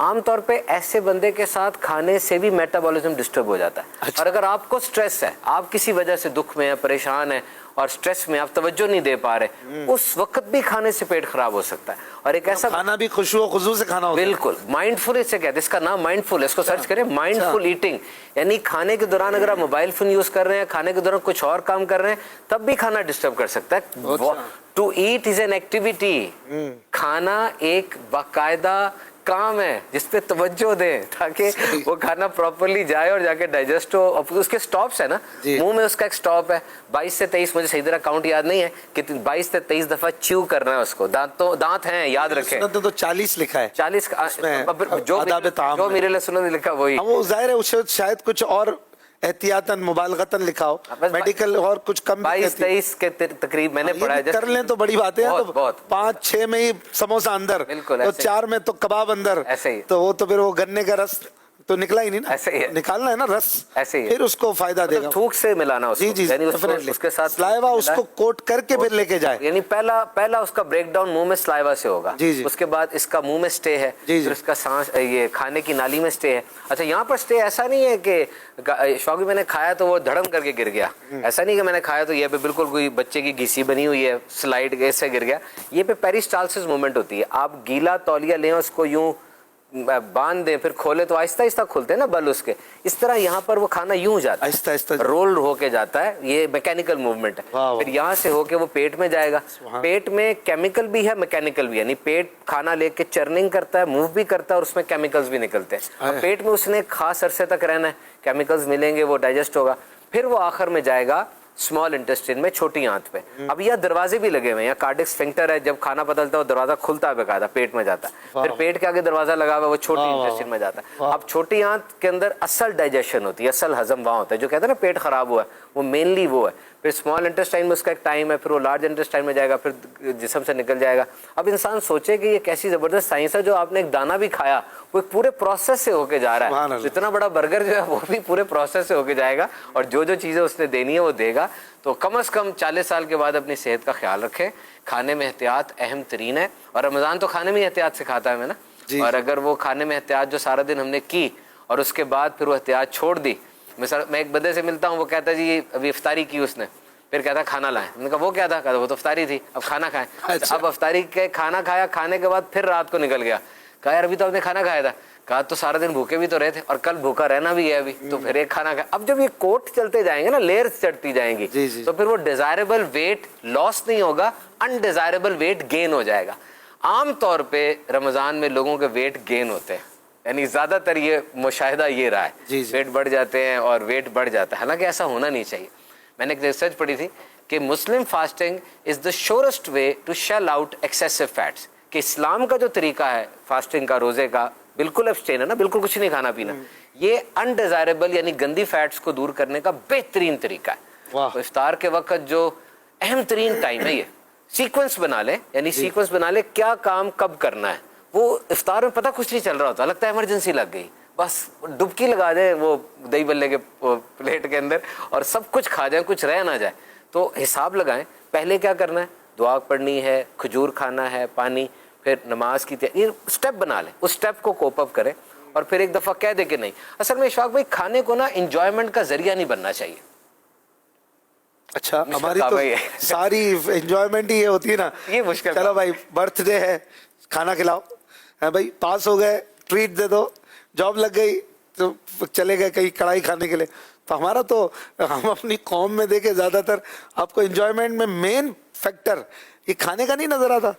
عام طور پہ ایسے بندے کے ساتھ کھانے سے بھی میٹابولزم ڈسٹرب ہو جاتا ہے. اور اگر آپ کو سٹریس ہے, آپ کسی وجہ سے دکھ میں ہیں, پریشان ہیں اور سٹریس میں آپ توجہ نہیں دے پا رہے, اس وقت بھی کھانے سے پیٹ خراب ہو سکتا ہے. اور ایک ایسا کھانا بھی خشوع و خضوع سے کھانا ہوتا ہے. بالکل مائنڈ فل اسے کہتے ہیں, اس کا نام مائنڈ فل ہے, اس کو سرچ کریں, مائنڈ فل ایٹنگ. یعنی کھانے کے دوران اگر آپ موبائل فون یوز کر رہے ہیں, کھانے کے دوران کچھ اور کام کر رہے ہیں, تب بھی کھانا ڈسٹرب کر سکتا ہے. To eat is an activity. کھانا ایک باقاعدہ کام ہے جس پہ توجہ دیں تاکہ وہ کھانا پراپرلی جائے اور جا کے ڈائجسٹ ہو. اس کے سٹاپس ہیں نا, منہ میں اس کا ایک سٹاپ ہے 22 سے 23, مجھے صحیح طرح کاؤنٹ یاد نہیں ہے کہ 22 سے 23 دفعہ چیو کرنا ہے اس کو. دانت ہیں, یاد رکھیں. تو 40 لکھا ہے, 40 جو میرے لیے سنت لکھا وہی. وہ ظاہر ہے اسے شاید کچھ اور احتیاطاً مبالغتاً لکھا ہو, میڈیکل اور کچھ کم 22-23 کے تقریب میں نے پڑھا ہے. کر لیں تو بڑی بات ہے. 5-6 میں ہی سموسہ اندر, تو 4 میں تو کباب اندر, تو وہ تو پھر وہ گنے کا رس تو نکلا ہی نہیں نا, ایسے ہی نکالنا ہے نا رس, ایسے ہی پھر اس کو فائدہ دے گا. تھوک سے ملانا اس کو, جی یعنی اس کے ساتھ سلائیوا اس کو کوٹ کر کے پھر لے کے جائے. یعنی پہلا اس کا بریک ڈاؤن منہ میں سلائیوا سے ہوگا, اس کے بعد اس کا منہ میں سٹے ہے, پھر اس کا سانس یہ کھانے کی نالی میں سٹے ہے. اچھا یہاں پر سٹے ایسا نہیں ہے کہ شوقی میں نے کھایا تو وہ دھڑم کر کے گر گیا, ایسا نہیں کہ میں نے کھایا تو یہ پہ بالکل کوئی بچے کی گھیسی بنی ہوئی ہے سلائڈ سے گر گیا. یہ پہ پیریسٹالسس موومنٹ ہوتی ہے. آپ گیلا تولیہ لیں, اس کو یوں باندھ دیں, پھر کھولے تو آہستہ آہستہ کھلتے ہیں نا بل اس کے, اس طرح یہاں پر وہ کھانا یوں جاتا ہے, آہستہ آہستہ رول ہو کے جاتا ہے. یہ میکینیکل موومنٹ ہے. پھر یہاں سے ہو کے وہ پیٹ میں جائے گا. پیٹ میں کیمیکل بھی ہے, میکینیکل بھی, یعنی پیٹ کھانا لے کے چرننگ کرتا ہے, موو بھی کرتا ہے, اور اس میں کیمیکلز بھی نکلتے ہیں. پیٹ میں اس نے خاص عرصے تک رہنا ہے, کیمیکلز ملیں گے, وہ ڈائجسٹ ہوگا, پھر وہ آخر میں جائے گا اسمال انٹسٹین میں, چھوٹی آنت پہ. اب یہ دروازے بھی لگے ہوئے ہیں, یہاں کارڈک سفنکٹر ہے, جب کھانا بدلتا ہے وہ دروازہ کھلتا ہے باقاعدہ, پیٹ میں جاتا ہے. پھر پیٹ کے آگے دروازہ لگا ہوا ہے, وہ چھوٹی انٹسٹین میں جاتا ہے. اب چھوٹی آنت کے اندر اصل ڈائجیشن ہوتی ہے, اصل ہضم وہاں ہوتا ہے. جو کہتے ہیں نا پیٹ خراب ہوا ہے, وہ مینلی وہ ہے. پھر اسمال انٹسٹائن میں اس کا ایک ٹائم ہے, پھر وہ لارج انٹسٹائن میں جائے گا, پھر جسم سے نکل جائے گا. اب انسان سوچے کہ یہ کیسی زبردست سائنس ہے, جو آپ نے ایک دانہ بھی کھایا وہ ایک پورے پروسیس سے ہو کے جا رہا ہے. اتنا بڑا برگر جو ہے وہ بھی پورے پروسیس سے ہو کے جائے گا, اور جو چیزیں اس نے دینی ہے وہ دے گا. تو کم از کم 40 سال کے بعد اپنی صحت کا خیال رکھیں. کھانے میں احتیاط اہم ترین ہے, اور رمضان تو کھانے میں احتیاط سے کھاتا ہے میں نا. اور اگر وہ کھانے میں احتیاط جو سارا دن ہم نے کی اور اس کے بعد پھر وہ احتیاط چھوڑ دی. مثلا میں ایک بندے سے ملتا ہوں, وہ کہتا ہے جی ابھی افطاری کی اس نے, پھر کہتا کھانا لائیں. میں نے کہا وہ کیا تھا, کہتا وہ تو افطاری تھی, اب کھانا کھائیں. اب افطاری کے کھانا کھایا, کھانے کے بعد پھر رات کو نکل گیا. کہا یار ابھی تو آپ نے کھانا کھایا تھا. کہا تو سارا دن بھوکے بھی تو رہے تھے, اور کل بھوکا رہنا بھی ہے ابھی, تو پھر ایک کھانا کھایا. اب جب یہ کوٹ چلتے جائیں گے نا, لیئرز چڑھتی جائیں گی, تو پھر وہ ڈیزائربل ویٹ لاس نہیں ہوگا, انڈیزائربل ویٹ گین ہو جائے گا. عام طور پہ رمضان میں لوگوں کے ویٹ گین ہوتے ہیں, یعنی زیادہ تر یہ مشاہدہ یہ رہا ہے, ویٹ بڑھ جاتے ہیں اور ویٹ بڑھ جاتا ہے. حالانکہ ایسا ہونا نہیں چاہیے. میں نے ایک ریسرچ پڑھی تھی کہ Muslim fasting is the surest way to shell out excessive fats. کہ اسلام کا جو طریقہ ہے فاسٹنگ کا, روزے کا, بالکل ابسٹین ہے نا, بالکل کچھ نہیں کھانا پینا, یہ انڈیزائربل یعنی گندی فیٹس کو دور کرنے کا بہترین طریقہ ہے. تو افطار کے وقت جو اہم ترین ٹائم ہے, یہ سیکوینس بنا لیں, یعنی سیکوینس بنا لیں کیا کام کب کرنا ہے. وہ افطار میں پتہ کچھ نہیں چل رہا ہوتا, لگتا ہے ایمرجنسی لگ گئی, بس ڈبکی لگا دیں وہ دہی بلے کے پلیٹ کے اندر اور سب کچھ کھا جائیں, کچھ رہ نہ جائے. تو حساب لگائیں, پہلے کیا کرنا ہے, دعا پڑھنی ہے, کھجور کھانا ہے, پانی, پھر نماز کی تیاری. اسٹیپ بنا لیں, اس اسٹیپ کو کوپ اپ کریں, اور پھر ایک دفعہ کہہ دے کہ نہیں. اصل میں اشفاق بھائی کھانے کو نا انجوائمنٹ کا ذریعہ نہیں بننا چاہیے. اچھا ہماری تو ساری انجوائمنٹ ہی یہ ہوتی ہے نا, یہ مشکل. چلو بھائی برتھ ڈے ہے, کھانا کھلاؤ, بھائی پاس ہو گئے ٹریٹ دے دو, جاب لگ گئی تو چلے گئے کہیں کڑھائی کھانے کے لیے. تو ہمارا تو ہم اپنی قوم میں دیکھیں زیادہ تر آپ کو انجوائمنٹ میں مین فیکٹر یہ کھانے کا نہیں نظر آتا.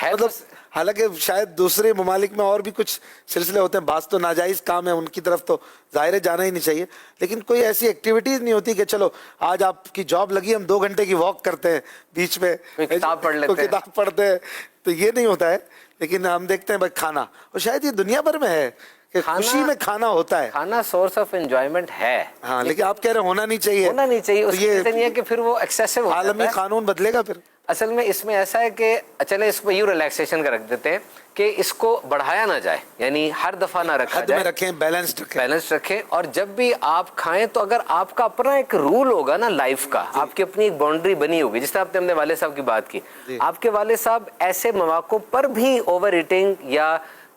مطلب حالانکہ شاید دوسرے ممالک میں اور بھی کچھ سلسلے ہوتے ہیں, بعض تو ناجائز کام ہے ان کی طرف تو ظاہر ہے جانا ہی نہیں چاہیے, لیکن کوئی ایسی ایکٹیویٹیز نہیں ہوتی کہ چلو آج آپ کی جاب لگی, ہم 2 گھنٹے کی واک کرتے ہیں بیچ میں, کتاب پڑھ لیتے ہیں, کتاب پڑھتے ہیں, تو یہ نہیں ہوتا ہے. لیکن ہم دیکھتے ہیں بھائی کھانا, اور شاید یہ دنیا بھر میں ہے کہ خوشی میں کھانا ہوتا ہے, کھانا سورس آف انجوائمنٹ ہے. ہاں لیکن آپ کہہ رہے ہیں ہونا نہیں چاہیے, ہونا نہیں چاہیے. اس یہ نہیں ہے کہ پھر وہ ایکسیسو ہو جاتا ہے. عالمی قانون بدلے گا پھر. اصل میں اس میں ایسا ہے کہ چلے اس میں یوں ریلیکسیشن کا رکھ دیتے ہیں کہ اس کو بڑھایا نہ جائے, یعنی ہر دفعہ نہ رکھا جائے, حد میں رکھیں, بیلنس رکھیں. اور جب بھی آپ کھائیں تو اگر آپ کا اپنا ایک رول ہوگا نا لائف کا, آپ کی اپنی ایک باؤنڈری بنی ہوگی. جس طرح آپ نے اپنے والد صاحب کی بات کی, آپ کے والد صاحب ایسے مواقع پر بھی اوور ایٹنگ یا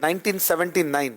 1979,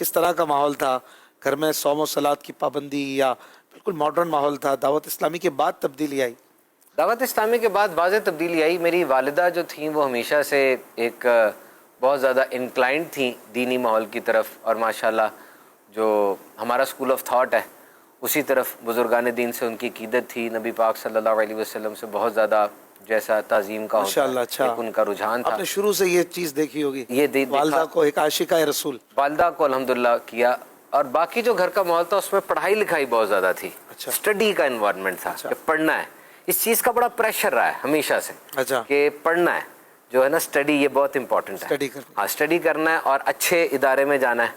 کس طرح کا ماحول تھا گھر میں؟ صوم و صلات کی پابندی یا بالکل ماڈرن ماحول تھا؟ دعوت اسلامی کے بعد تبدیلی آئی؟ دعوت اسلامی کے بعد واضح تبدیلی آئی. میری والدہ جو تھیں وہ ہمیشہ سے ایک بہت زیادہ انکلائنڈ تھیں دینی ماحول کی طرف, اور ماشاءاللہ جو ہمارا اسکول آف تھاٹ ہے اسی طرف بزرگان دین سے ان کی عقیدت تھی. نبی پاک صلی اللہ علیہ وسلم سے بہت زیادہ جیسا تعظیم کا ہوتا ہے ایک ان کا رجحان تھا. آپ نے شروع سے یہ چیز دیکھی ہوگی, یہ والدہ کو ایک عاشقہ رسول, والدہ کو الحمدللہ کیا. اور باقی جو گھر کا ماحول تھا اس میں پڑھائی لکھائی بہت زیادہ تھی, اسٹڈی کا انوائرمنٹ تھا کہ پڑھنا ہے. اس چیز کا بڑا پریشر رہا ہے ہمیشہ سے کہ پڑھنا ہے, جو ہے نا اسٹڈی, یہ بہت امپورٹنٹ ہے. ہاں اسٹڈی کرنا ہے اور اچھے ادارے میں جانا ہے,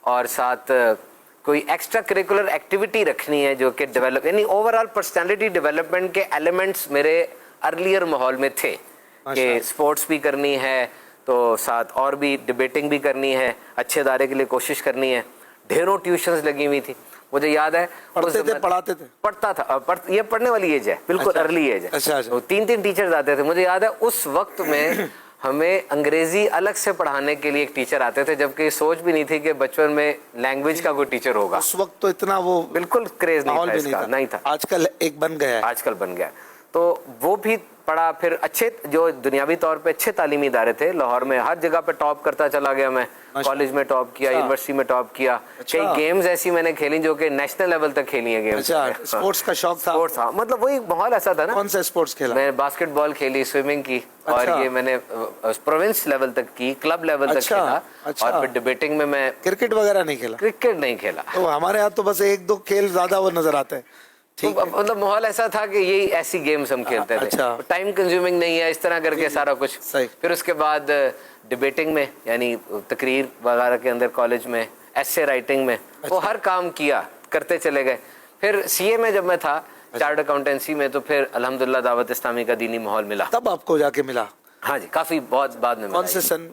اور ساتھ کوئی ایکسٹرا کریکولر ایکٹیویٹی رکھنی ہے جو کہ ڈیولپ, یعنی اوور آل پرسنالٹی ڈیولپمنٹ کے ایلیمنٹس میرے ارلیئر ماحول میں تھے کہ اسپورٹس بھی کرنی ہے تو ساتھ اور بھی ڈبیٹنگ بھی کرنی ہے, اچھے ادارے کے لیے کوشش کرنی ہے. ڈھیروں ٹیوشنز لگی ہوئی تھی. مجھے یاد ہے پڑھاتے تھے, پڑھتا تھا. یہ پڑھنے والی ایج ہے, بالکل ارلی ایج ہے. 3 ٹیچرز آتے تھے. مجھے یاد ہے اس وقت میں ہمیں انگریزی الگ سے پڑھانے کے لیے ایک ٹیچر آتے تھے, جبکہ یہ سوچ بھی نہیں تھی کہ بچپن میں لینگویج کا کوئی ٹیچر ہوگا. اس وقت تو اتنا وہ بالکل کریز نہیں تھا. آج کل ایک بن گیا ہے, آج کل بن گیا. تو وہ بھی پڑھا. پھر اچھے جو دنیاوی طور پہ اچھے تعلیمی ادارے تھے لاہور میں, ہر جگہ پہ ٹاپ کرتا چلا گیا میں. کالج میں ٹاپ کیا, یونیورسٹی میں ٹاپ کیا. کئی گیمز ایسی میں نے کھیلی جو کہ نیشنل لیول تک کھیلی ہیں گیمز. اسپورٹس کا شوق تھا؟ اسپورٹس تھا, مطلب وہی ماحول ایسا تھا نا. کون سا اسپورٹس کھیلا؟ میں باسکٹ بال کھیلی, سوئمنگ کی, اور یہ میں نے پروونس لیول تک کی, کلب لیول تک کھیلا. اور پھر ڈبیٹنگ میں کرکٹ وغیرہ نہیں کھیلا؟ کرکٹ نہیں کھیلا. تو ہمارے یہاں تو بس 1-2 کھیل زیادہ وہ نظر آتے ہیں. مطلب ماحول ایسا تھا کہ یہی ایسی گیمز ہم کھیلتے تھے. ٹائم کنزیومنگ نہیں ہے, اس طرح کر کے سارا کچھ. پھر اس کے بعد ڈبیٹنگ میں, یعنی تقریر وغیرہ کے اندر کالج میں, ایسے رائٹنگ میں, وہ ہر کام کیا, کرتے چلے گئے. پھر سی اے میں جب میں تھا, چارٹرڈ اکاؤنٹنسی میں, تو پھر الحمدللہ دعوت اسلامی کا دینی ماحول ملا. تب آپ کو جا کے ملا؟ ہاں جی, کافی بہت بعد میں. کون سے سن؟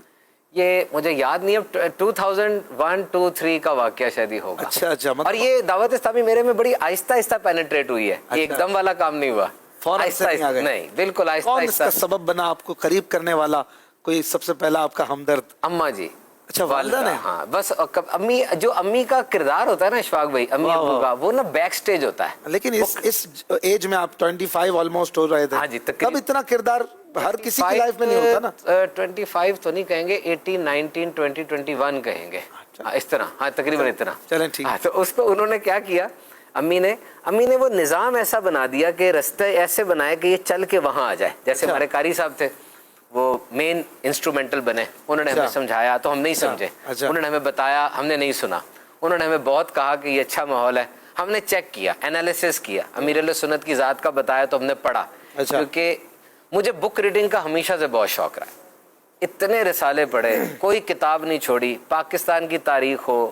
یہ مجھے یاد نہیں ہے, 2001-2-3 کا واقعہ شاید ہی ہوگا. اچھا. اور یہ دعوت اسلامی میرے میں بڑی آہستہ آہستہ پینیٹریٹ ہوئی ہے, یہ ایک دم والا کام نہیں ہوا. نہیں, بالکل آہستہ آہستہ. کون اس کا سبب بنا آپ کو قریب کرنے والا؟ کوئی سب سے پہلا آپ کا ہمدرد؟ اماں جی. اچھا, والدہ نے؟ ہاں, بس امی, جو امی کا کردار ہوتا ہے نا اشفاق بھائی, امی ابو کا, وہ نا بیک سٹیج ہوتا ہے. لیکن اس ایج میں آپ 25 آلموسٹ ہو رہے تھے. ہاں جی, تب اتنا کردار ہر کسی کی لائف میں نہیں ہوتا نا. 25 تو نہیں کہیں گے, 18, 19, 20, 21 کہیں گے, اس طرح. ہاں تقریباً اتنا. چلیں ٹھیک. تو اس پہ انہوں نے کیا کیا, امی نے وہ نظام ایسا بنا دیا کہ رستے ایسے بنائے کہ یہ چل کے وہاں آ جائے. جیسے ہمارے قاری صاحب تھے, وہ مین انسٹرومنٹل بنے, انہوں نے ہمیں سمجھایا تو ہم نہیں سمجھے, انہوں نے ہمیں بتایا ہم نے نہیں سنا, انہوں نے ہمیں بہت کہا کہ یہ اچھا ماحول ہے, ہم نے چیک کیا, انالیسس کیا, امیر علیہ سنت کی ذات کا بتایا تو ہم نے پڑھا. کیونکہ مجھے بک ریڈنگ کا ہمیشہ سے بہت شوق رہا ہے. اتنے رسالے پڑھے, کوئی کتاب نہیں چھوڑی, پاکستان کی تاریخ ہو,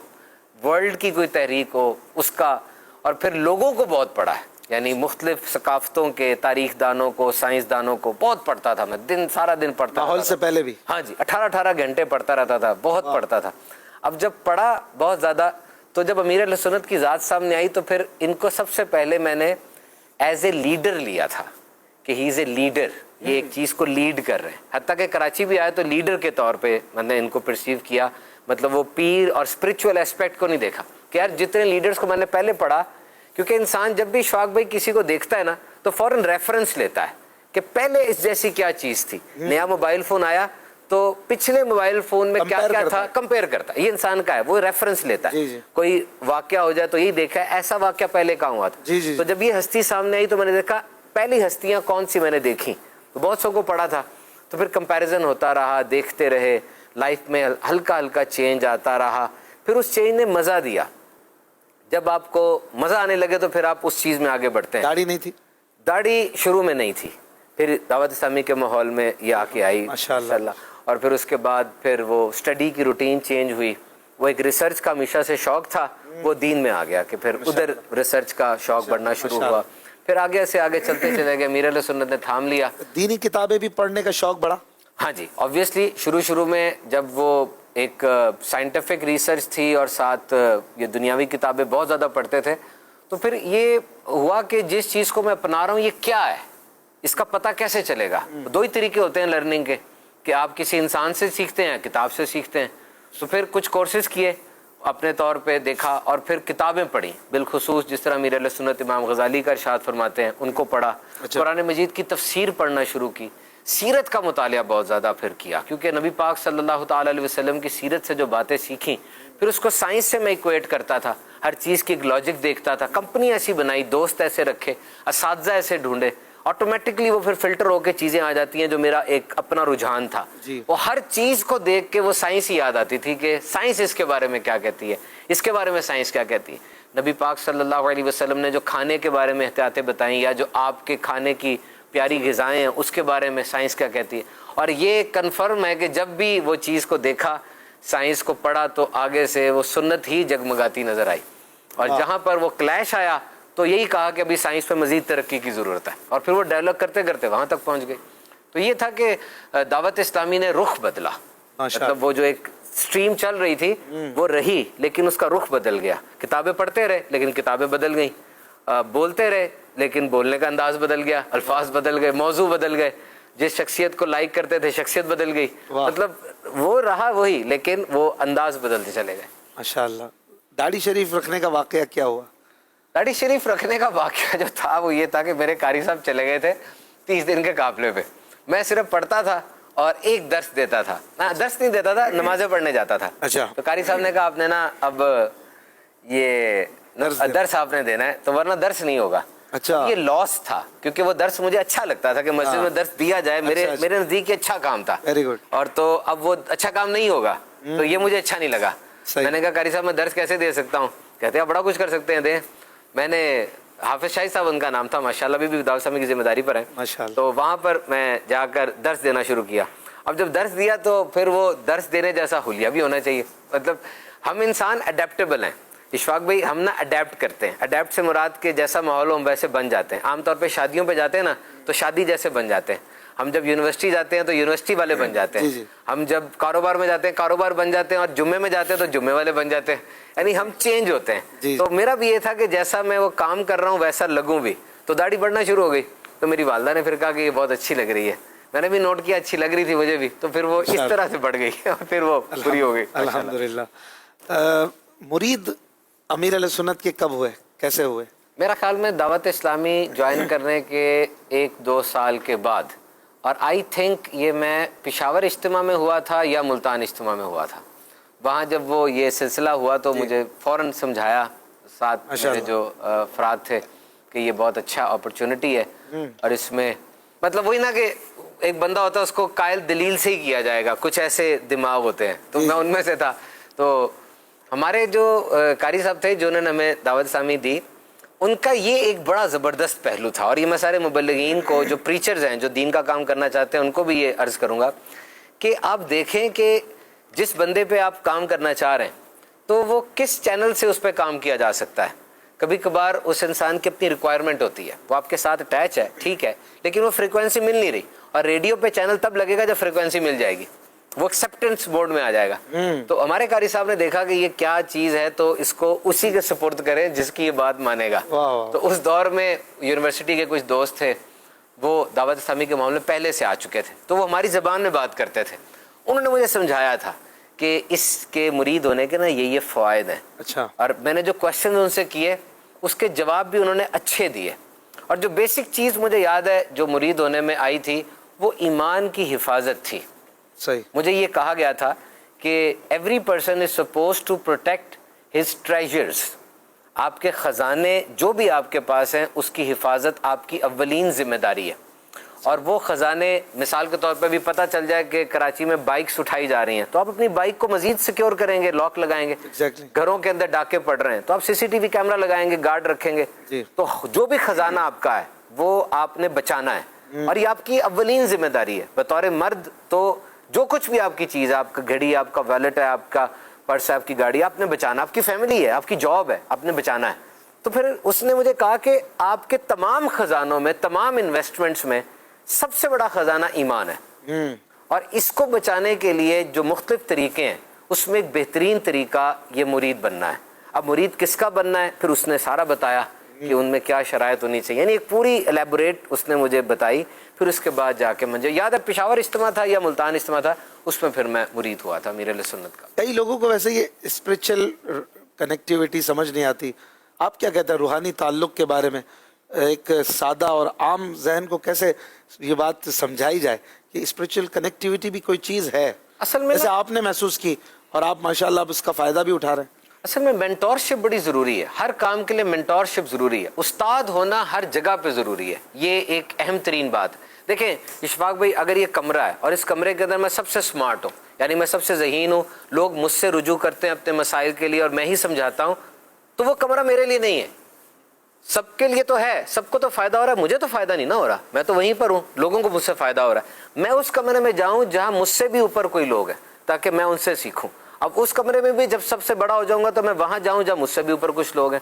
ورلڈ کی کوئی تحریک ہو اس کا, اور پھر لوگوں کو بہت پڑھا ہے, یعنی مختلف ثقافتوں کے تاریخ دانوں کو, سائنس دانوں کو بہت پڑھتا تھا میں. سارا دن پڑھتا. ماحول سے پہلے بھی؟ ہاں جی, 18 گھنٹے پڑھتا رہتا تھا, بہت پڑھتا تھا. اب جب پڑھا بہت زیادہ, تو جب امیر علیہ سنت کی ذات سامنے آئی تو پھر ان کو سب سے پہلے میں نے ایز اے لیڈر لیا تھا کہ ہی از اے لیڈر, یہ ایک چیز کو لیڈ کر رہے ہیں. حتیٰ کہ کراچی بھی آئے تو لیڈر کے طور پہ میں نے ان کو پرسیو کیا. مطلب وہ پیر اور اسپرچول اسپیکٹ کو نہیں دیکھا کہ یار جتنے لیڈرز کو میں نے پہلے پڑھا, کیونکہ انسان جب بھی اشفاق بھائی کسی کو دیکھتا ہے نا تو فوراً ریفرنس لیتا ہے کہ پہلے اس جیسی کیا چیز تھی. نیا موبائل فون آیا تو پچھلے موبائل فون میں کیا کیا تھا کمپیئر کرتا ہے. یہ انسان کا ہے, وہ ریفرنس لیتا ہے. کوئی واقعہ ہو جائے تو یہی دیکھا ہے ایسا واقعہ پہلے کہاں ہوا تھا. تو جب یہ ہستی سامنے آئی تو میں نے دیکھا پہلی ہستیاں کون سی میں نے دیکھی, تو بہت سو کو پڑھا تھا. تو پھر کمپیریزن ہوتا رہا, دیکھتے رہے, لائف میں ہلکا ہلکا چینج آتا رہا. پھر اس چینج نے مزہ دیا. جب آپ کو مزہ آنے لگے تو پھر آپ اس چیز میں آگے بڑھتے ہیں. داڑھی نہیں تھی؟ داڑھی شروع میں نہیں تھی, پھر دعوت اسلامی کے ماحول میں یہ آ کے آئی ماشاءاللہ. اور پھر اس کے بعد پھر وہ اسٹڈی کی روٹین چینج ہوئی. وہ ایک ریسرچ کا ہمیشہ سے شوق تھا, وہ دین میں آ گیا کہ پھر ادھر ریسرچ کا شوق بڑھنا شروع ہوا. پھر آگے سے آگے چلتے چلے گئے, امیر علیہ سنت نے تھام لیا. دینی کتابیں بھی پڑھنے کا شوق بڑھا؟ ہاں جی, آبویسلی شروع میں جب وہ ایک سائنٹیفک ریسرچ تھی اور ساتھ یہ دنیاوی کتابیں بہت زیادہ پڑھتے تھے, تو پھر یہ ہوا کہ جس چیز کو میں اپنا رہا ہوں یہ کیا ہے, اس کا پتہ کیسے چلے گا. 2 ہی طریقے ہوتے ہیں لرننگ کے, کہ آپ کسی انسان سے سیکھتے ہیں, کتاب سے سیکھتے ہیں. تو پھر کچھ کورسز کیے, اپنے طور پہ دیکھا اور پھر کتابیں پڑھی، بالخصوص جس طرح امیر اہل سنت امام غزالی کا ارشاد فرماتے ہیں ان کو پڑھا، قرآن مجید کی تفسیر پڑھنا شروع کی، سیرت کا مطالعہ بہت زیادہ پھر کیا، کیونکہ نبی پاک صلی اللہ تعالیٰ علیہ وسلم کی سیرت سے جو باتیں سیکھیں پھر اس کو سائنس سے میں ایکویٹ کرتا تھا، ہر چیز کی ایک لاجک دیکھتا تھا، کمپنی ایسی بنائی، دوست ایسے رکھے، اساتذہ ایسے ڈھونڈے، آٹومیٹکلی وہ پھر فلٹر ہو کے چیزیں آ جاتی ہیں جو میرا ایک اپنا رجحان تھا۔ وہ ہر چیز کو دیکھ کے وہ سائنس ہی یاد آتی تھی کہ سائنس اس کے بارے میں کیا کہتی ہے، اس کے بارے میں سائنس کیا کہتی ہے۔ نبی پاک صلی اللہ علیہ وسلم نے جو کھانے کے بارے میں احتیاطیں بتائیں یا جو آپ کے کھانے کی پیاری غذائیں ہیں اس کے بارے میں سائنس کیا کہتی ہے، اور یہ کنفرم ہے کہ جب بھی وہ چیز کو دیکھا، سائنس کو پڑھا، تو آگے سے وہ سنت ہی جگمگاتی نظر آئی، اور جہاں پر وہ کلیش آیا تو یہی کہا کہ ابھی سائنس پہ مزید ترقی کی ضرورت ہے، اور پھر وہ ڈیولپ کرتے کرتے وہاں تک پہنچ گئی۔ تو یہ تھا کہ دعوت اسلامی نے رخ بدلا، مطلب وہ جو ایک سٹریم چل رہی تھی وہ رہی لیکن اس کا رخ بدل گیا، کتابیں پڑھتے رہے لیکن کتابیں بدل گئیں، بولتے رہے لیکن بولنے کا انداز بدل گیا، الفاظ بدل گئے، موضوع بدل گئے، جس شخصیت کو لائک کرتے تھے شخصیت بدل گئی، مطلب وہ رہا وہی لیکن وہ انداز بدلتے چلے گئے۔ ماشاءاللہ۔ داڑھی شریف رکھنے کا واقعہ کیا ہوا؟ داڑھی شریف رکھنے کا واقعہ جو تھا وہ یہ تھا کہ میرے قاری صاحب چلے گئے تھے 30 دن کے قافلے پہ، میں صرف پڑھتا تھا اور ایک درس دیتا تھا، درس نہیں دیتا تھا، نمازیں پڑھنے جاتا تھا۔ اچھا۔ تو قاری صاحب نے کہا آپ نے نا اب یہ درس آپ نے دینا ہے تو ورنہ درس نہیں ہوگا۔ اچھا۔ یہ لاس تھا کیونکہ وہ درس مجھے اچھا لگتا تھا کہ مسجد میں درس دیا جائے، میرے نزدیک یہ اچھا کام تھا، ویری گڈ، اور تو اب وہ اچھا کام نہیں ہوگا تو یہ مجھے اچھا نہیں لگا۔ میں نے کہا قاری صاحب میں درس کیسے دے سکتا ہوں؟ کہتے ہیں بڑا کچھ کر سکتے ہیں، دیں۔ میں نے حافظ شاہد صاحب ان کا نام تھا، ماشاءاللہ بھی دعوت اسلامی کی ذمہ داری پر ہیں، تو وہاں پر میں جا کر درس دینا شروع کیا۔ اب جب درس دیا تو پھر وہ درس دینے جیسا حلیہ بھی ہونا چاہیے، مطلب ہم انسان اڈیپٹیبل ہیں اشفاق بھائی، ہم نا اڈیپٹ کرتے ہیں، اڈیپٹ سے مراد کے جیسا ماحول ہو ہم ویسے بن جاتے ہیں۔ عام طور پہ شادیوں پہ جاتے ہیں نا تو شادی جیسے بن جاتے ہیں، ہم جب یونیورسٹی جاتے ہیں تو یونیورسٹی والے بن جاتے ہیں، ہم جب کاروبار میں جاتے ہیں کاروبار بن جاتے ہیں، اور جمعے میں جاتے ہیں تو جمعے والے بن جاتے ہیں، یعنی ہم چینج ہوتے ہیں۔ تو میرا بھی یہ تھا کہ جیسا میں وہ کام کر رہا ہوں ویسا لگوں بھی، تو داڑھی بڑھنا شروع ہو گئی۔ تو میری والدہ نے پھر کہا کہ یہ بہت اچھی لگ رہی ہے، میں نے بھی نوٹ کیا اچھی لگ رہی تھی مجھے بھی، تو پھر وہ اس طرح سے بڑھ گئی اور پھر وہ پوری ہو گئی۔ الحمدللہ۔ مرید امیر علیہ سنت کے کب ہوئے، کیسے ہوئے؟ میرا خیال میں دعوت اسلامی جوائن کرنے کے 1-2 سال کے بعد، اور آئی تھنک یہ میں پشاور اجتماع میں ہوا تھا یا ملتان اجتماع میں ہوا تھا، وہاں جب وہ یہ سلسلہ ہوا تو مجھے فوراً سمجھایا ساتھ میرے جو افراد تھے کہ یہ بہت اچھا اپرچونٹی ہے، اور اس میں مطلب وہی نا کہ ایک بندہ ہوتا ہے اس کو قائل دلیل سے ہی کیا جائے گا، کچھ ایسے دماغ ہوتے ہیں، تو میں ان میں سے تھا۔ تو ہمارے جو قاری صاحب تھے جنہوں نے ہمیں دعوت اسلامی دی، ان کا یہ ایک بڑا زبردست پہلو تھا، اور یہ میں سارے مبلغین کو جو پریچرز ہیں جو دین کا کام کرنا چاہتے ہیں ان کو بھی یہ عرض کروں گا کہ آپ دیکھیں کہ جس بندے پہ آپ کام کرنا چاہ رہے ہیں تو وہ کس چینل سے اس پہ کام کیا جا سکتا ہے۔ کبھی کبھار اس انسان کی اپنی ریکوائرمنٹ ہوتی ہے، وہ آپ کے ساتھ اٹیچ ہے ٹھیک ہے، لیکن وہ فریکوینسی مل نہیں رہی، اور ریڈیو پہ چینل تب لگے گا جب فریکوینسی مل جائے گی، وہ ایکسیپٹنس بورڈ میں آ جائے گا۔ تو ہمارے قاری صاحب نے دیکھا کہ یہ کیا چیز ہے تو اس کو اسی کے سپورٹ کریں جس کی یہ بات مانے گا۔ تو اس دور میں یونیورسٹی کے کچھ دوست تھے، وہ دعوت اسلامی کے معاملے پہلے سے آ چکے تھے، تو وہ ہماری زبان میں بات کرتے تھے، انہوں نے مجھے سمجھایا تھا کہ اس کے مرید ہونے کے نا یہ فوائد ہیں۔ اچھا۔ اور میں نے جو کوشچن ان سے کیے اس کے جواب بھی انہوں نے اچھے دیے، اور جو بیسک چیز مجھے یاد ہے جو مرید ہونے میں آئی تھی وہ ایمان کی حفاظت تھی۔ صحیح۔ مجھے یہ کہا گیا تھا کہ every person is suppose to protect his treasures, آپ کے خزانے جو بھی آپ کے پاس ہیں اس کی حفاظت آپ کی اولین ذمہ داری ہے، اور وہ خزانے مثال کے طور پہ بھی پتہ چل جائے کہ کراچی میں بائکس اٹھائی جا رہی ہیں تو آپ اپنی بائک کو مزید سیکیور کریں گے، لاک لگائیں گے۔ گھروں کے اندر ڈاکے پڑ رہے ہیں تو آپ CCTV کیمرہ لگائیں گے، گارڈ رکھیں گے۔ تو جو بھی خزانہ آپ کا ہے وہ آپ نے بچانا ہے، اور یہ آپ کی اولین ذمہ داری ہے بطور مرد۔ تو جو کچھ بھی آپ کی چیز ہے، آپ کا گھڑی، آپ کا ویلٹ ہے، آپ کا پرس ہے، آپ کی گاڑی، آپ نے بچانا، آپ کی فیملی ہے، آپ کی جاب ہے، آپ نے بچانا ہے۔ تو پھر اس نے مجھے کہا کہ آپ کے تمام خزانوں میں، تمام انویسٹمنٹس میں سب سے بڑا خزانہ ایمان ہے، اور اس کو بچانے کے لیے جو مختلف طریقے ہیں اس میں ایک بہترین طریقہ یہ مرید بننا ہے۔ اب مرید کس کا بننا ہے پھر اس نے سارا بتایا کہ ان میں کیا شرائط ہونی چاہیے، یعنی ایک پوری الیبوریٹ اس نے مجھے بتائی۔ پھر اس کے بعد جا کے مجھے یاد ہے پشاور اجتماع تھا یا ملتان اجتماع تھا, اس میں پھر میں مرید ہوا تھا امیر اہل سنت کا. کئی لوگوں کو ویسے یہ اسپریچل کنیکٹیوٹی سمجھ نہیں آتی, آپ کیا کہتے ہیں روحانی تعلق کے بارے میں؟ ایک سادہ اور عام ذہن کو کیسے یہ بات سمجھائی جائے کہ اسپریچل کنیکٹیوٹی بھی کوئی چیز ہے اصل میں جیسے آپ نے محسوس کی اور آپ ماشاءاللہ اب اس کا فائدہ بھی اٹھا رہے ہیں؟ اصل میں مینٹورشپ بڑی ضروری ہے, ہر کام کے لیے مینٹورشپ ضروری ہے, استاد ہونا ہر جگہ پہ ضروری ہے, یہ ایک اہم ترین بات ہے. دیکھیں اشفاق بھائی, اگر یہ کمرہ ہے اور اس کمرے کے اندر میں سب سے سمارٹ ہوں, یعنی میں سب سے ذہین ہوں, لوگ مجھ سے رجوع کرتے ہیں اپنے مسائل کے لیے اور میں ہی سمجھاتا ہوں, تو وہ کمرہ میرے لیے نہیں ہے. سب کے لیے تو ہے, سب کو تو فائدہ ہو رہا ہے, مجھے تو فائدہ نہیں نہ ہو رہا, میں تو وہیں پر ہوں, لوگوں کو مجھ سے فائدہ ہو رہا ہے. میں اس کمرے میں جاؤں جہاں مجھ سے بھی اوپر کوئی لوگ ہیں تاکہ میں ان سے سیکھوں. اب اس کمرے میں بھی جب سب سے بڑا ہو جاؤں گا تو میں وہاں جاؤں جہاں مجھ سے بھی اوپر کچھ لوگ ہیں.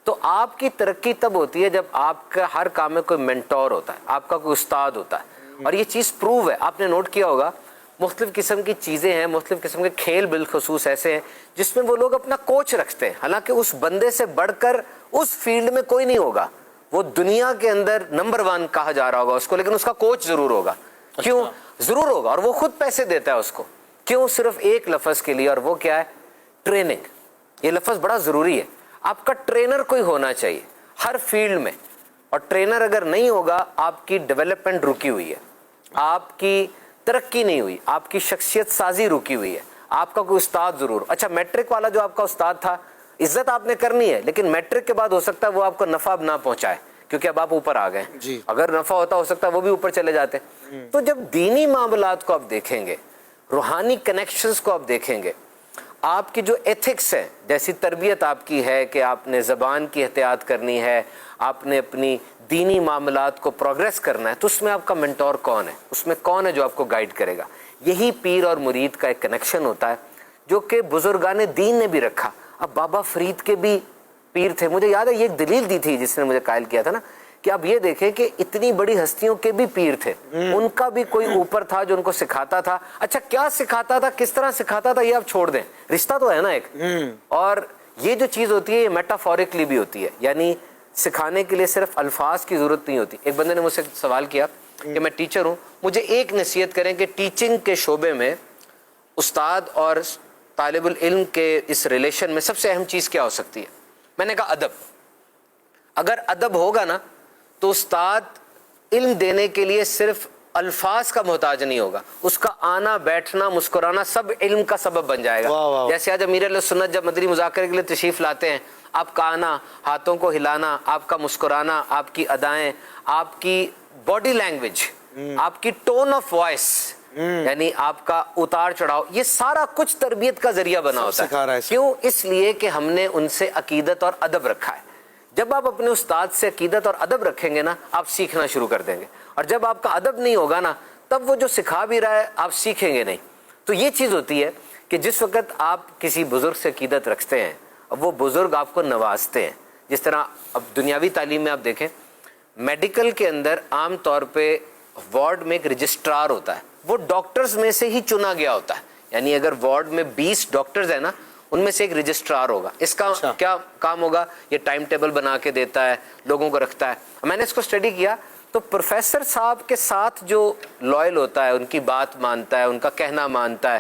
تو آپ کی ترقی تب ہوتی ہے جب آپ کا ہر کام میں کوئی مینٹور ہوتا ہے, آپ کا کوئی استاد ہوتا ہے. اور یہ چیز پروو ہے, آپ نے نوٹ کیا ہوگا مختلف قسم کی چیزیں ہیں, مختلف قسم کے کھیل بالخصوص ایسے ہیں جس میں وہ لوگ اپنا کوچ رکھتے ہیں, حالانکہ اس بندے سے بڑھ کر اس فیلڈ میں کوئی نہیں ہوگا, وہ دنیا کے اندر نمبر 1 کہا جا رہا ہوگا اس کو, لیکن اس کا کوچ ضرور ہوگا. کیوں ضرور ہوگا؟ اور وہ خود پیسے دیتا ہے اس کو. کیوں؟ صرف ایک لفظ کے لیے, اور وہ کیا ہے؟ ٹریننگ. یہ لفظ بڑا ضروری ہے. آپ کا ٹرینر کوئی ہونا چاہیے ہر فیلڈ میں, اور ٹرینر اگر نہیں ہوگا آپ کی ڈیولپمنٹ رکی ہوئی ہے, آپ کی ترقی نہیں ہوئی, آپ کی شخصیت سازی رکی ہوئی ہے. آپ کا کوئی استاد ضرور. اچھا میٹرک والا جو آپ کا استاد تھا, عزت آپ نے کرنی ہے, لیکن میٹرک کے بعد ہو سکتا ہے وہ آپ کو نفع اب نہ پہنچائے کیونکہ اب آپ اوپر آ گئے. جی. اگر نفع ہوتا ہو سکتا ہے وہ بھی اوپر چلے جاتے. تو جب دینی معاملات کو آپ دیکھیں گے, روحانی کنیکشنز کو آپ دیکھیں گے, آپ کی جو ایتھکس ہے, جیسی تربیت آپ کی ہے کہ آپ نے زبان کی احتیاط کرنی ہے, آپ نے اپنی دینی معاملات کو پروگریس کرنا ہے, تو اس میں آپ کا منٹور کون ہے, اس میں کون ہے جو آپ کو گائیڈ کرے گا؟ یہی پیر اور مرید کا ایک کنیکشن ہوتا ہے جو کہ بزرگان دین نے بھی رکھا. اب بابا فرید کے بھی پیر تھے, مجھے یاد ہے یہ ایک دلیل دی تھی جس نے مجھے قائل کیا تھا نا, کہ اب یہ دیکھیں کہ اتنی بڑی ہستیوں کے بھی پیر تھے, ان کا بھی کوئی اوپر تھا جو ان کو سکھاتا تھا. اچھا کیا سکھاتا تھا, کس طرح سکھاتا تھا, یہ آپ چھوڑ دیں, رشتہ تو ہے نا ایک. اور یہ جو چیز ہوتی ہے یہ میٹافورکلی بھی ہوتی ہے, یعنی سکھانے کے لیے صرف الفاظ کی ضرورت نہیں ہوتی. ایک بندے نے مجھ سے سوال کیا کہ میں ٹیچر ہوں, مجھے ایک نصیحت کریں کہ ٹیچنگ کے شعبے میں استاد اور طالب العلم کے اس ریلیشن میں سب سے اہم چیز کیا ہو سکتی ہے؟ میں نے کہا ادب. اگر ادب ہوگا نا تو استاد علم دینے کے لیے صرف الفاظ کا محتاج نہیں ہوگا, اس کا آنا بیٹھنا مسکرانا سب علم کا سبب بن جائے گا. جیسے آج امیر اہل سنت جب مدنی مذاکرے کے لیے تشریف لاتے ہیں, آپ کا آنا, ہاتھوں کو ہلانا, آپ کا مسکرانا, آپ کی ادائیں, آپ کی باڈی لینگویج, آپ کی ٹون آف وائس, یعنی آپ کا اتار چڑھاؤ, یہ سارا کچھ تربیت کا ذریعہ بنا ہوتا ہے. کیوں؟ اس لیے کہ ہم نے ان سے عقیدت اور ادب رکھا ہے. جب آپ اپنے استاد سے عقیدت اور ادب رکھیں گے نا, آپ سیکھنا شروع کر دیں گے, اور جب آپ کا ادب نہیں ہوگا نا تب وہ جو سکھا بھی رہا ہے آپ سیکھیں گے نہیں. تو یہ چیز ہوتی ہے کہ جس وقت آپ کسی بزرگ سے عقیدت رکھتے ہیں, اب وہ بزرگ آپ کو نوازتے ہیں. جس طرح اب دنیاوی تعلیم میں آپ دیکھیں, میڈیکل کے اندر عام طور پہ وارڈ میں ایک رجسٹرار ہوتا ہے, وہ ڈاکٹرز میں سے ہی چنا گیا ہوتا ہے. یعنی اگر وارڈ میں 20 ڈاکٹرز ہیں نا, ان میں سے ایک رجسٹرار ہوگا. اس کا کیا کام ہوگا؟ یہ ٹائم ٹیبل بنا کے دیتا ہے, لوگوں کو رکھتا ہے. میں نے اس کو اسٹڈی کیا تو پروفیسر صاحب کے ساتھ جو لائل ہوتا ہے, ان کی بات مانتا ہے, ان کا کہنا مانتا ہے,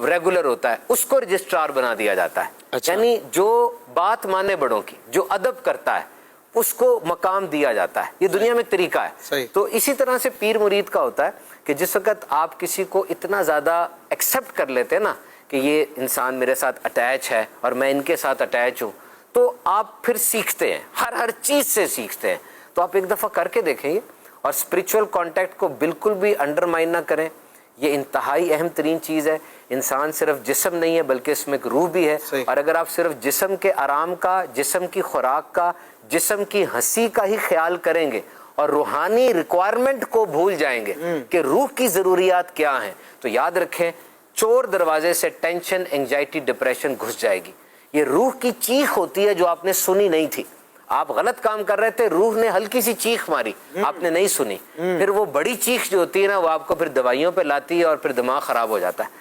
ریگولر ہوتا ہے, اس کو رجسٹرار بنا دیا جاتا ہے. یعنی جو بات مانے بڑوں کی, جو ادب کرتا ہے, اس کو مقام دیا جاتا ہے. یہ دنیا میں طریقہ ہے. تو اسی طرح سے پیر مرید کا ہوتا ہے کہ جس وقت آپ کسی کو اتنا زیادہ ایکسیپٹ کر لیتے ہیں نا کہ یہ انسان میرے ساتھ اٹیچ ہے اور میں ان کے ساتھ اٹیچ ہوں, تو آپ پھر سیکھتے ہیں, ہر چیز سے سیکھتے ہیں. تو آپ ایک دفعہ کر کے دیکھیں گے, اور اسپریچول کانٹیکٹ کو بالکل بھی انڈرمائن نہ کریں. یہ انتہائی اہم ترین چیز ہے. انسان صرف جسم نہیں ہے بلکہ اس میں ایک روح بھی ہے. اور اگر آپ صرف جسم کے آرام کا, جسم کی خوراک کا, جسم کی ہنسی کا ہی خیال کریں گے اور روحانی ریکوائرمنٹ کو بھول جائیں گے کہ روح کی ضروریات کیا ہیں, تو یاد رکھیں چور دروازے سے ٹینشن, انگزائٹی, ڈپریشن گھس جائے گی. یہ روح کی چیخ ہوتی ہے جو آپ نے سنی نہیں تھی. آپ غلط کام کر رہے تھے, روح نے ہلکی سی چیخ ماری, آپ نے نہیں سنی. پھر وہ بڑی چیخ جو ہوتی ہے نا, وہ آپ کو پھر دوائیوں پہ لاتی ہے اور پھر دماغ خراب ہو جاتا ہے.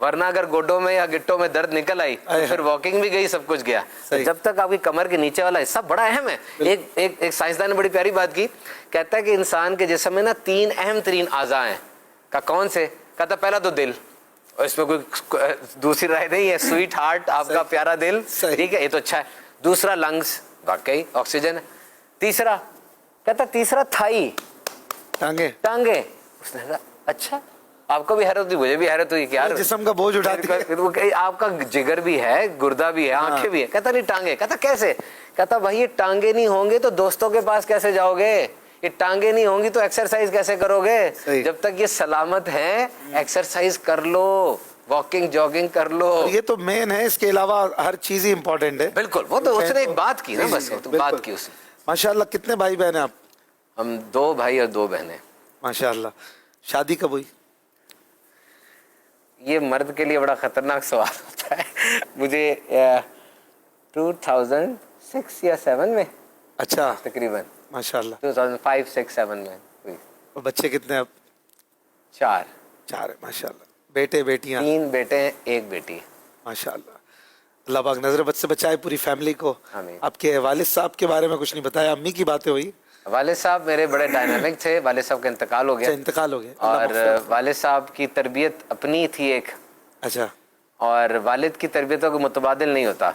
ورنہ اگر گوڈوں میں یا گٹوں میں درد نکل آئی تو پھر واکنگ بھی گئی, سب کچھ گیا. جب تک آپ کی کمر کے نیچے والا حصہ بڑا اہم ہے. ایک سائنسدان نے بڑی پیاری بات کی, کہتا ہے کہ انسان کے جسم میں نا 3 اہم ترین اعضاء ہیں. کا کون سے؟ کہتا پہلا تو دل, اور اس میں کوئی دوسری رائے نہیں ہے, سویٹ ہارٹ آپ کا پیارا دل, ٹھیک ہے, یہ تو اچھا ہے. دوسرا لنگس, واقعی آکسیجن ہے. تیسرا کہتا تیسرا تھائی, ٹانگیں. اس نے کہا اچھا, آپ کو بھی حیرت ہوئی, مجھے بھی حیرت ہوئی کہ یار جسم کا بوجھ اٹھاتی ہے. آپ کا جگر بھی ہے, گردہ بھی ہے, آنکھیں بھی ہے. کہتا نہیں ٹانگیں. کہتا کیسے؟ کہتا بھائی یہ ٹانگیں نہیں ہوں گے تو دوستوں کے پاس کیسے جاؤ گے, یہ ٹانگیں نہیں ہوں گی تو ایکسرسائز کیسے کرو گے. جب تک یہ سلامت ہیں ایکسرسائز کر لو, واکنگ جاگنگ کر لو. یہ تو مین ہے, اس کے علاوہ ہر چیز ہی امپورٹنٹ ہے. بالکل, وہ تو اس نے ایک بات کی نا, بس بات کی اس نے. ماشاء اللہ. کتنے بھائی بہن ہیں آپ؟ ہم 2 بھائی اور 2 بہنیں. ماشاء اللہ. شادی کب ہوئی؟ یہ مرد کے لیے بڑا خطرناک سوال ہوتا ہے. مجھے 2006 یا 7 میں. اچھا, تقریباً ماشاء اللہ. 2005 6 7 میں ہوئی. اور بچے کتنے ہیں اب؟ 4 ہے ماشاء اللہ. بیٹے بیٹیاں؟ 3 بیٹے ہیں, 1 بیٹی. ماشاء اللہ. اللہ پاک نظر بد سے بچائے پوری فیملی کو. آمین. آپ کے والد صاحب کے بارے میں کچھ نہیں بتایا, امی کی باتیں ہوئی. والد صاحب میرے بڑے ڈائنامک تھے. والد صاحب کا انتقال ہو گیا. انتقال ہو گیا. اور والد صاحب کی تربیت اپنی تھی ایک. اچھا. اور والد کی تربیتوں کو متبادل نہیں ہوتا.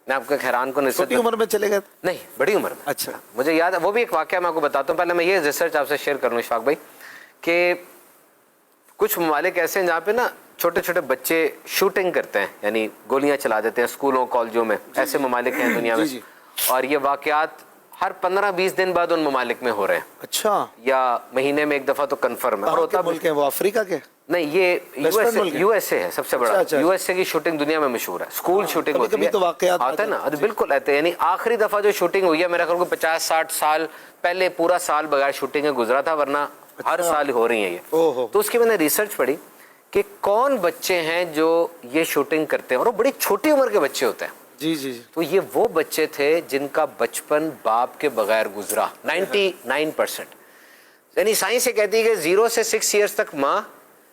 میں آپ کو ایک حیران کن چھوٹی عمر میں چلے گئے؟ نہیں, بڑی عمر میں. اچھا. مجھے یاد ہے, وہ بھی ایک واقعہ میں آپ کو بتاتا ہوں. پہلے میں یہ ریسرچ آپ سے شیئر کروں اشفاق بھائی, کہ کچھ ممالک ایسے ہیں جہاں پہ نا چھوٹے چھوٹے بچے شوٹنگ کرتے ہیں, یعنی گولیاں چلا دیتے ہیں اسکولوں کالجوں میں. ایسے ممالک ہیں دنیا میں, اور یہ واقعات ہر 15-20 دن بعد ان ممالک میں ہو رہے ہیں. اچھا. یا مہینے میں 1 دفعہ تو کنفرم ہے. اور ہوتا ملک ہے وہ افریقہ کے؟ نہیں, یہ یو ایس اے ہے سب سے بڑا. یو ایس اے کی شوٹنگ دنیا میں مشہور ہے. اسکول شوٹنگ ہوتی ہے, آتا ہے نا, بالکل آتے ہیں. یعنی آخری دفعہ جو شوٹنگ ہوئی ہے میرا خیال کو 50-60 سال پہلے پورا سال بغیر شوٹنگ گزرا تھا, ورنہ ہر سال ہو رہی ہیں یہ. تو اس کی میں نے ریسرچ پڑھی کہ کون بچے ہیں جو یہ شوٹنگ کرتے ہیں, اور وہ بڑی چھوٹی عمر کے بچے ہوتے ہیں. جی. تو یہ وہ بچے تھے جن کا بچپن باپ کے بغیر گزرا. 99%. یعنی سائنس یہ کہتی ہے کہ 0 سے 6 ایئرس تک ماں,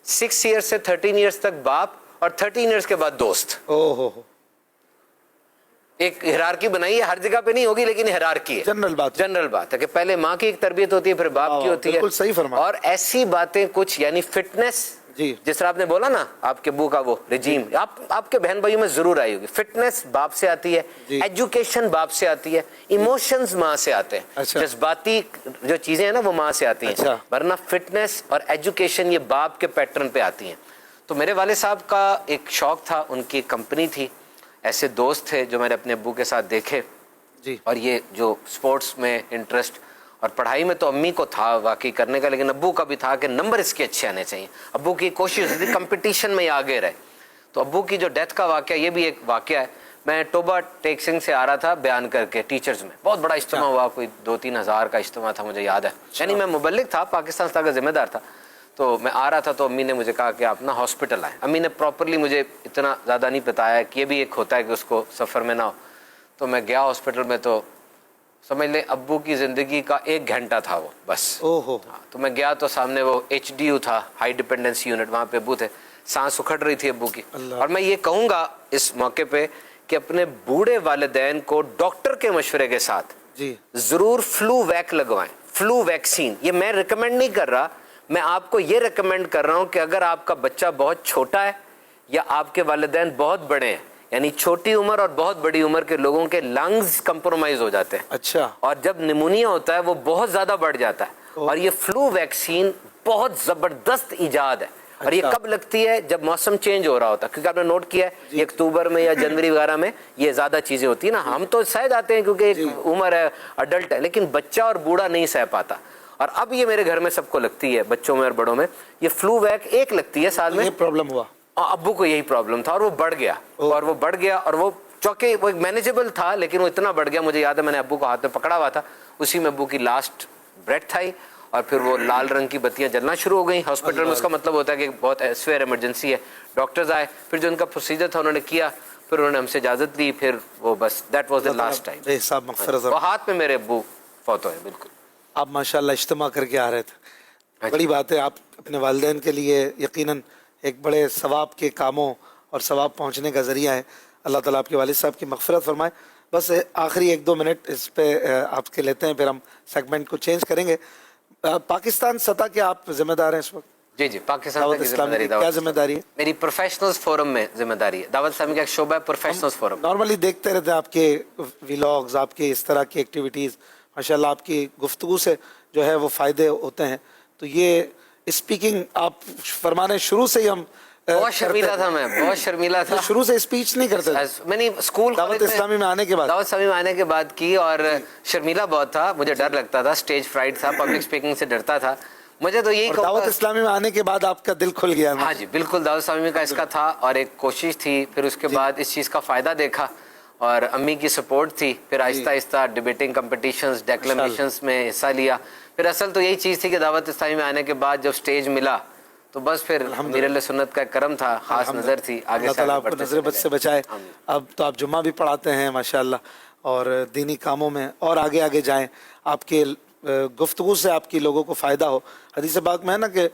6 ایئرس سے 13 ایئرس تک باپ, اور 13 ایئرس کے بعد دوست. ایک ہیرارکی بنائی ہے, ہر جگہ پہ نہیں ہوگی لیکن ہیرارکی ہے. جنرل بات ہے کہ پہلے ماں کی ایک تربیت ہوتی ہے, پھر باپ کی ہوتی ہے. بالکل صحیح فرمایا. اور ایسی باتیں کچھ, یعنی فٹنس, جس طرح آپ نے بولا نا آپ کے ابو کا وہ رجیم, آپ کے بہن بھائیوں میں ضرور آئی ہوگی. فٹنس باپ سے آتی ہے, ایجوکیشن باپ سے آتی ہے, ایموشنز ماں سے آتے ہیں, جذباتی جو چیزیں ہیں نا وہ ماں سے آتی ہیں, ورنہ فٹنس اور ایجوکیشن یہ باپ کے پیٹرن پہ آتی ہیں. تو میرے والد صاحب کا ایک شوق تھا, ان کی کمپنی تھی, ایسے دوست تھے جو میں نے اپنے ابو کے ساتھ دیکھے. اور یہ جو سپورٹس میں انٹرسٹ, اور پڑھائی میں تو امی کو تھا واقعی کرنے کا, لیکن ابو کا بھی تھا کہ نمبر اس کے اچھے آنے چاہیے. ابو کی کوشش تھی کمپٹیشن میں یہ آگے رہے. تو ابو کی جو ڈیتھ کا واقعہ, یہ بھی ایک واقعہ ہے. میں ٹوبا ٹیکسنگ سے آ رہا تھا بیان کر کے, ٹیچرز میں بہت بڑا اجتماع ہوا, کوئی 2-3 ہزار کا اجتماع تھا مجھے یاد ہے. یعنی میں مبلغ تھا, پاکستان اسلاح کا ذمہ دار تھا. تو میں آ رہا تھا تو امی نے مجھے کہا کہ آپ نا ہاسپٹل آئیں. امی نے پراپرلی مجھے اتنا زیادہ نہیں بتایا کہ یہ بھی ایک ہوتا ہے کہ اس کو سفر میں نہ ہو. تو میں گیا ہاسپٹل میں, تو سمجھ لیں ابو کی زندگی کا 1 گھنٹہ تھا وہ بس. تو میں گیا تو سامنے وہ HDU تھا, ہائی ڈیپینڈنسی یونٹ, وہاں پہ ابو تھے, سانس اکھڑ رہی تھی ابو کی. اور میں یہ کہوں گا اس موقع پہ کہ اپنے بوڑھے والدین کو ڈاکٹر کے مشورے کے ساتھ ضرور فلو ویک لگوائیں, فلو ویکسین. یہ میں ریکمینڈ نہیں کر رہا, میں آپ کو یہ ریکمینڈ کر رہا ہوں کہ اگر آپ کا بچہ بہت چھوٹا ہے یا آپ کے والدین بہت بڑے ہیں, یعنی چھوٹی عمر اور بہت بڑی عمر کے لوگوں کے لنگز کمپرومائز ہو جاتے ہیں. اچھا. اور جب نمونیا ہوتا ہے وہ بہت زیادہ بڑھ جاتا ہے. اور یہ فلو ویکسین بہت زبردست ایجاد ہے. اور یہ کب لگتی ہے؟ جب موسم چینج ہو رہا ہوتا ہے, کیونکہ آپ نے نوٹ کیا ہے یہ اکتوبر میں یا جنوری وغیرہ میں یہ زیادہ چیزیں ہوتی ہیں نا. ہم تو سہ جاتے ہیں کیونکہ ایک عمر ہے, اڈلٹ ہے, لیکن بچہ اور بوڑھا نہیں سہ پاتا. اور اب یہ میرے گھر میں سب کو لگتی ہے, بچوں میں اور بڑوں میں. یہ فلو ویک ایک لگتی ہے سال میں. یہ پرابلم ہوا, ابو کو یہی پرابلم تھا, اور وہ بڑھ گیا, اور وہ بڑھ گیا, اور وہ چونکہ وہ ایک مینیجبل تھا لیکن وہ اتنا بڑھ گیا. مجھے یاد ہے میں نے ابو کو ہاتھ میں پکڑا ہوا تھا, اسی میں ابو کی لاسٹ بریتھ تھا, اور پھر وہ لال رنگ کی بتیاں جلنا شروع ہو گئیں ہاسپٹل میں. اس کا مطلب ہوتا ہے کہ بہت سویئر ایمرجنسی ہے. ڈاکٹرز آئے, پھر جو ان کا پروسیجر تھا انہوں نے کیا, پھر انہوں نے ہم سے اجازت لی, پھر وہ بس that was the last time. وہ ہاتھ میں میرے ابو فوت ہوئے. بالکل. آپ ماشاءاللہ اجتماع کر کے آ رہے تھے, بڑی بات ہے. آپ اپنے والدین کے لیے یقیناً ایک بڑے ثواب کے کاموں اور ثواب پہنچنے کا ذریعہ ہے. اللہ تعالیٰ آپ کے والد صاحب کی مغفرت فرمائے. بس آخری 1-2 منٹ اس پہ آپ کے لیتے ہیں، پھر ہم سیگمنٹ کو چینج کریں گے. پاکستان سطح کے آپ ذمہ دار ہیں اس وقت؟ جی پاکستان دعوت کی اسلامی کی کیا ذمہ داری ہے؟ میری پروفیشنلز فورم میں ذمہ داری ہے. دعوت اسلامی کا ایک شعبہ ہے پروفیشنلز فورم. نارملی دیکھتے رہتے ہیں آپ کے ویلاگز، آپ کے اس طرح کی ایکٹیویٹیز، ماشاءاللہ آپ کی گفتگو سے جو ہے وہ فائدے ہوتے ہیں. تو یہ اسپیکنگ آپ فرمانے شروع سے ہی ہم بہت شرمیلا تھا، میں بہت شرمیلا تھا. شروع سے اسپیچ نہیں کرتے تھے؟ میں نے اسکول دعوت اسلامی میں آنے کے بعد دعوت اسلامی میں آنے کے بعد کی، اور شرمیلا بہت تھا، مجھے ڈر لگتا تھا، اسٹیج فرائٹ تھا، پبلک اسپیکنگ سے ڈرتا تھا. مجھے تو یہی دعوت اسلامی میں آنے کے بعد آپ کا دل کھل گیا. ہاں جی بالکل، دعوت اسلامی کا اس کا تھا، اور ایک کوشش تھی، پھر اس کے بعد اس چیز کا فائدہ دیکھا، اور امی کی سپورٹ تھی، پھر آہستہ آہستہ ڈیبیٹنگ کمپٹیشنز، ڈیکلیمیشنز میں حصہ لیا. پھر اصل تو یہی چیز تھی کہ دعوت اسلامی میں آنے کے بعد جب اسٹیج ملا تو بس پھر میرے لیے سنت کا کرم تھا، خاص نظر تھی. آگے اللہ تعالیٰ آپ کو نظر بد سے بچائے. اب تو آپ جمعہ بھی پڑھاتے ہیں ماشاءاللہ، اور دینی کاموں میں اور آگے آگے جائیں. آپ کے گفتگو سے آپ کی لوگوں کو فائدہ ہو. حدیث پاک میں ہے نا کہ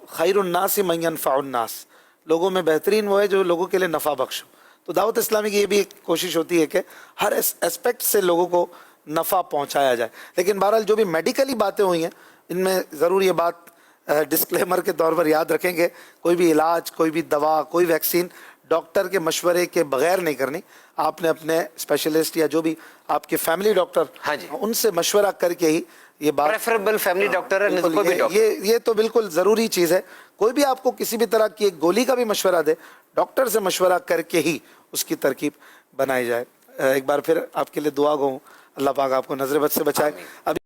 خیر الناس من ینفع الناس، لوگوں میں بہترین وہ ہے جو لوگوں کے لیے نفع بخش ہو. تو دعوت اسلامی کی یہ بھی ایک کوشش ہوتی ہے کہ ہر اسپیکٹ سے لوگوں کو نفع پہنچایا جائے. لیکن بہرحال جو بھی میڈیکلی باتیں ہوئی ہیں ان میں ضرور یہ بات ڈسکلیمر کے طور پر یاد رکھیں گے، کوئی بھی علاج، کوئی بھی دوا، کوئی ویکسین ڈاکٹر کے مشورے کے بغیر نہیں کرنی. آپ نے اپنے اسپیشلسٹ یا جو بھی آپ کے فیملی ڈاکٹر ان سے مشورہ کر کے ہی یہ بات، پریفریبل فیملی ڈاکٹر ہے کوئی بھی ڈاکٹر، یہ تو بالکل ضروری چیز ہے. کوئی بھی آپ کو کسی بھی طرح کی ایک گولی کا بھی مشورہ دے، ڈاکٹر سے مشورہ کر کے ہی اس کی ترکیب بنائی جائے. ایک بار پھر آپ کے لیے دعا گو، اللہ پاک آپ کو نظر بد سے بچائے. ابھی